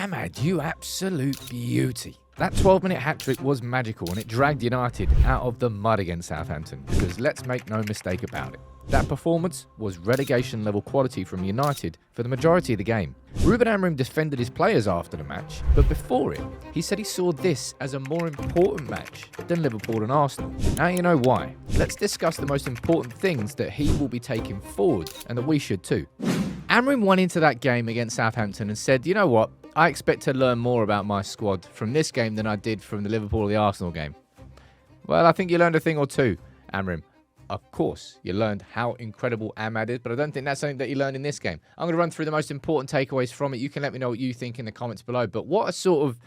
Ahmad, you absolute beauty. That 12-minute hat-trick was magical, and it dragged United out of the mud against Southampton, because let's make no mistake about it. That performance was relegation-level quality from United for the majority of the game. Ruben Amorim defended his players after the match, but before it, he said he saw this as a more important match than Liverpool and Arsenal. Now you know why. Let's discuss the most important things that he will be taking forward, and that we should too. Amorim went into that game against Southampton and said, you know what, I expect to learn more about my squad from this game than I did from the Liverpool or the Arsenal game. Well, I think you learned a thing or two, Amorim. Of course, you learned how incredible Ahmad is, but I don't think that's something that you learned in this game. I'm going to run through the most important takeaways from it. You can let me know what you think in the comments below. But what a sort of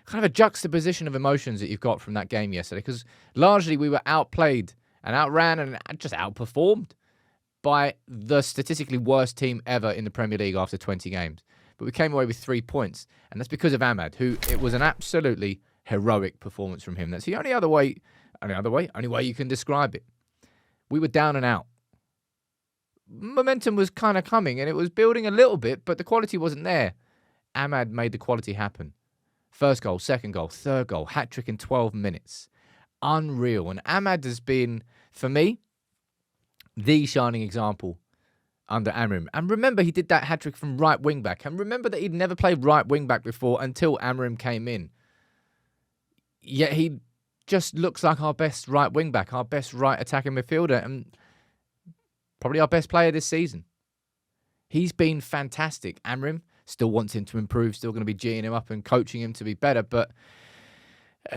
kind of a juxtaposition of emotions that you've got from that game yesterday, because largely we were outplayed and outran and just outperformed by the statistically worst team ever in the Premier League after 20 games. But we came away with 3 points, and that's because of Ahmad, who it was an absolutely heroic performance from him. That's the only way you can describe it. We were down and out. Momentum was kind of coming, and it was building a little bit, but the quality wasn't there. Ahmad made the quality happen. First goal, second goal, third goal, hat-trick in 12 minutes. Unreal. And Ahmad has been, for me, the shining example under Amorim. And remember, he did that hat-trick from right wing-back. And remember that he'd never played right wing-back before until Amorim came in. Yet he just looks like our best right wing-back, our best right attacking midfielder, and probably our best player this season. He's been fantastic. Amorim still wants him to improve, still going to be geeing him up and coaching him to be better, but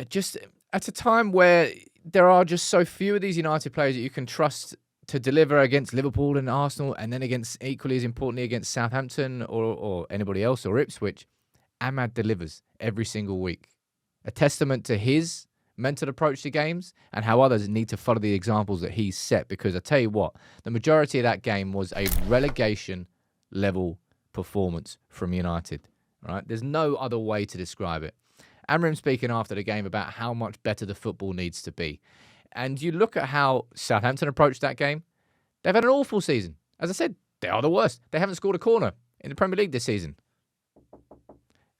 just at a time where there are just so few of these United players that you can trust to deliver against Liverpool and Arsenal, and then against, equally as importantly, against Southampton or anybody else, or Ipswich, Ahmad delivers every single week. A testament to his mental approach to games and how others need to follow the examples that he's set, because I tell you what, the majority of that game was a relegation level performance from United. Right? There's no other way to describe it. Amorim speaking after the game about how much better the football needs to be. And you look at how Southampton approached that game. They've had an awful season. As I said, they are the worst. They haven't scored a corner in the Premier League this season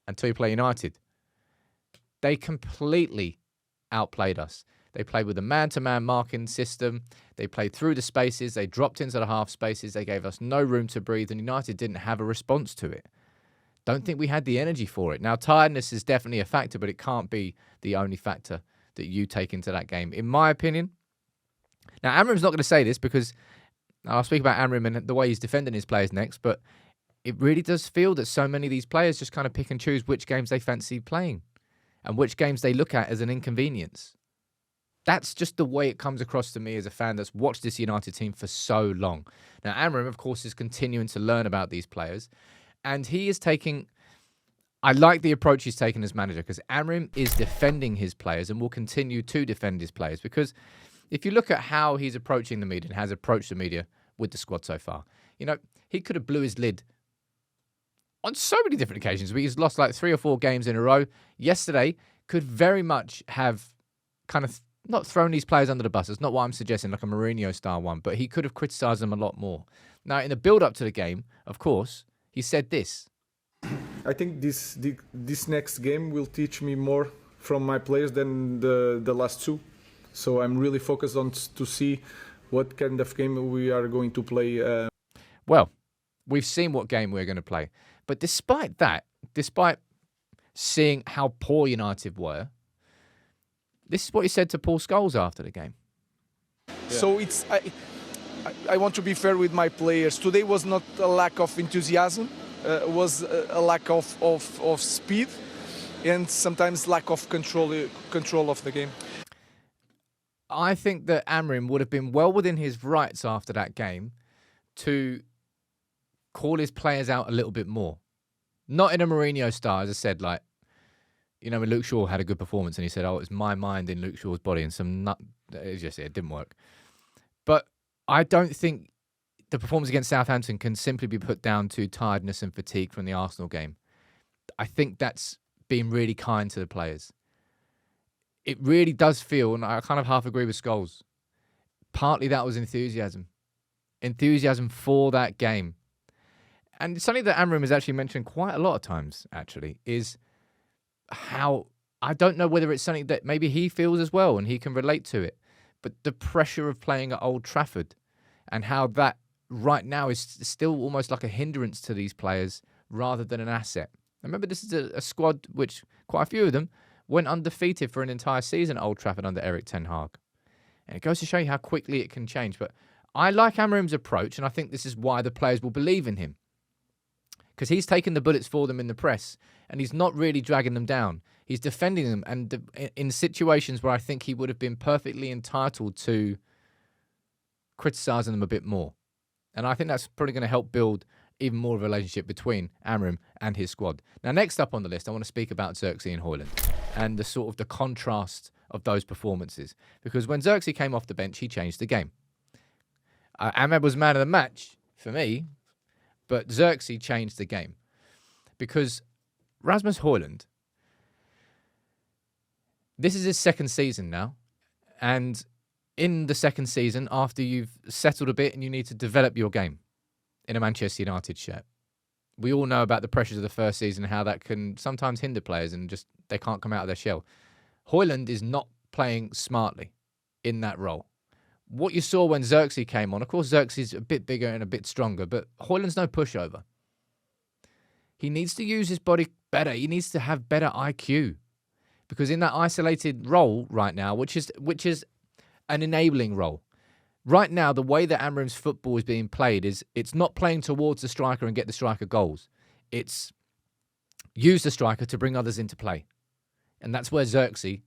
until you play United. They completely outplayed us. They played with a man-to-man marking system. They played through the spaces. They dropped into the half spaces. They gave us no room to breathe, and United didn't have a response to it. Don't think we had the energy for it. Now, tiredness is definitely a factor, but it can't be the only factor that you take into that game, in my opinion. Now, Amorim's not going to say this, because I'll speak about Amorim and the way he's defending his players next, but it really does feel that so many of these players just kind of pick and choose which games they fancy playing and which games they look at as an inconvenience. That's just the way it comes across to me as a fan that's watched this United team for so long. Now, Amorim, of course, is continuing to learn about these players, and he is taking... I like the approach he's taken as manager, because Amorim is defending his players and will continue to defend his players, because if you look at how he's approaching the media and has approached the media with the squad so far, you know, he could have blew his lid on so many different occasions. He's lost like 3 or 4 games in a row. Yesterday could very much have kind of not thrown these players under the bus. It's not what I'm suggesting, like a Mourinho-style one, but he could have criticised them a lot more. Now, in the build-up to the game, of course, he said this. I think this next game will teach me more from my players than the last 2. So I'm really focused on to see what kind of game we are going to play. Well, we've seen what game we're going to play. But despite that, despite seeing how poor United were, this is what he said to Paul Scholes after the game. Yeah. So I want to be fair with my players. Today was not a lack of enthusiasm. Was a lack of speed and sometimes lack of control of the game. I think that Amorim would have been well within his rights after that game to call his players out a little bit more. Not in a Mourinho style, as I said, like, you know, when Luke Shaw had a good performance and he said, oh, it was my mind in Luke Shaw's body, and it didn't work. But I don't think the performance against Southampton can simply be put down to tiredness and fatigue from the Arsenal game. I think that's being really kind to the players. It really does feel, and I kind of half agree with Scholes, partly that was enthusiasm. Enthusiasm for that game. And something that Amorim has actually mentioned quite a lot of times, actually, is how, I don't know whether it's something that maybe he feels as well and he can relate to it, but the pressure of playing at Old Trafford and how that right now is still almost like a hindrance to these players rather than an asset. Remember, this is a squad which, quite a few of them, went undefeated for an entire season at Old Trafford under Erik ten Hag. And it goes to show you how quickly it can change. But I like Amorim's approach, and I think this is why the players will believe in him. Because he's taken the bullets for them in the press, and he's not really dragging them down. He's defending them, and in situations where I think he would have been perfectly entitled to criticising them a bit more. And I think that's probably going to help build even more of a relationship between Amorim and his squad. Now, next up on the list, I want to speak about Zirkzee and Hojlund and the sort of the contrast of those performances. Because when Zirkzee came off the bench, he changed the game. Ahmed was man of the match for me, but Zirkzee changed the game. Because Rasmus Hojlund, this is his second season now. And in the second season, after you've settled a bit and you need to develop your game in a Manchester United shirt, we all know about the pressures of the first season and how that can sometimes hinder players and just they can't come out of their shell. Hojlund is not playing smartly in that role. What you saw when Zirkzee came on, of course, Zirkzee's a bit bigger and a bit stronger, but Hojlund's no pushover. He needs to use his body better. He needs to have better IQ. Because in that isolated role right now, which is an enabling role, right now, the way that Amorim's football is being played is it's not playing towards the striker and get the striker goals. It's use the striker to bring others into play. And that's where Zirkzee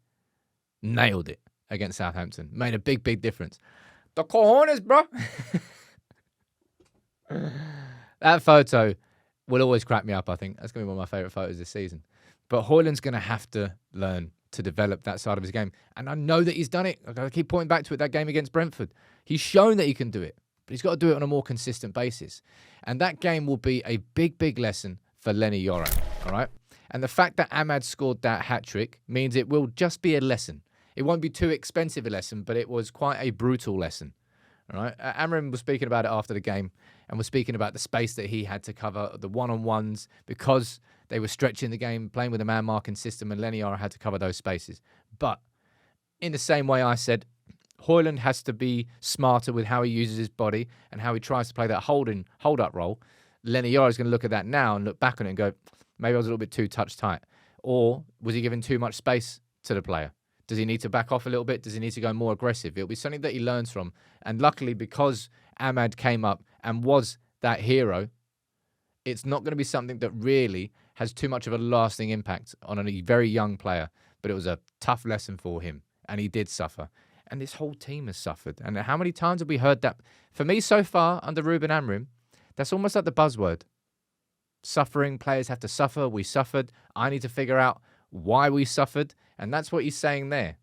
nailed it against Southampton. Made a big, big difference. The cojones, bro. That photo will always crack me up, I think. That's going to be one of my favourite photos this season. But Hojlund's going to have to learn to develop that side of his game. And I know that he's done it. I keep pointing back to it, that game against Brentford. He's shown that he can do it. But he's got to do it on a more consistent basis. And that game will be a big, big lesson for Leny Yoro. All right? And the fact that Ahmad scored that hat-trick means it will just be a lesson. It won't be too expensive a lesson, but it was quite a brutal lesson. All right? Amorim was speaking about it after the game and was speaking about the space that he had to cover, the one-on-ones, because they were stretching the game, playing with a man-marking system, and Leny Yoro had to cover those spaces. But in the same way I said, Hojlund has to be smarter with how he uses his body and how he tries to play that hold-up role. Leny Yoro is going to look at that now and look back on it and go, maybe I was a little bit too touch-tight. Or was he giving too much space to the player? Does he need to back off a little bit? Does he need to go more aggressive? It'll be something that he learns from. And luckily, because Ahmad came up and was that hero, it's not going to be something that really has too much of a lasting impact on a very young player. But it was a tough lesson for him, and he did suffer. And this whole team has suffered. And how many times have we heard that? For me, so far, under Ruben Amorim, that's almost like the buzzword. Suffering, players have to suffer. We suffered. I need to figure out why we suffered. And that's what he's saying there.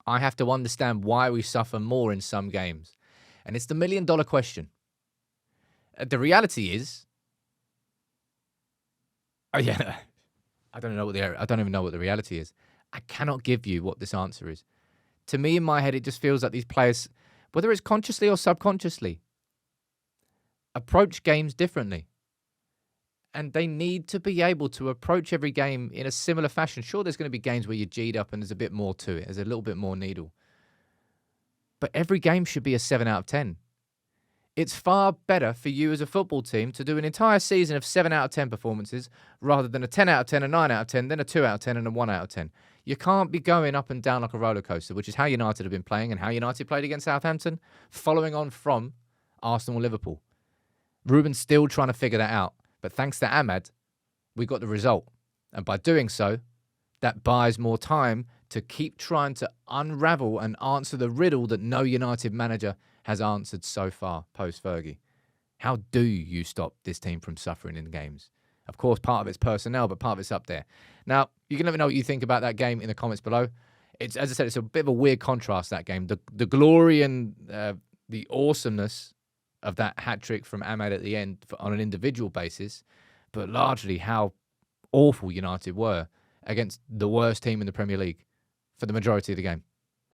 I have to understand why we suffer more in some games. And it's the million-dollar question. The reality is, I don't even know what the reality is. I cannot give you what this answer is. To me, in my head, it just feels like these players, whether it's consciously or subconsciously, approach games differently. And they need to be able to approach every game in a similar fashion. Sure, there's going to be games where you're G'd up and there's a bit more to it. There's a little bit more needle. But every game should be a 7 out of 10. It's far better for you as a football team to do an entire season of 7 out of 10 performances rather than a 10 out of 10, a 9 out of 10, then a 2 out of 10 and a 1 out of 10. You can't be going up and down like a roller coaster, which is how United have been playing and how United played against Southampton, following on from Arsenal and Liverpool. Ruben's still trying to figure that out. But thanks to Ahmad, we got the result. And by doing so, that buys more time to keep trying to unravel and answer the riddle that no United manager has answered so far post-Fergie. How do you stop this team from suffering in games? Of course, part of it's personnel, but part of it's up there. Now, you can let me know what you think about that game in the comments below. It's, as I said, it's a bit of a weird contrast, that game. The glory and the awesomeness of that hat-trick from Ahmad at the end on an individual basis, but largely how awful United were against the worst team in the Premier League for the majority of the game.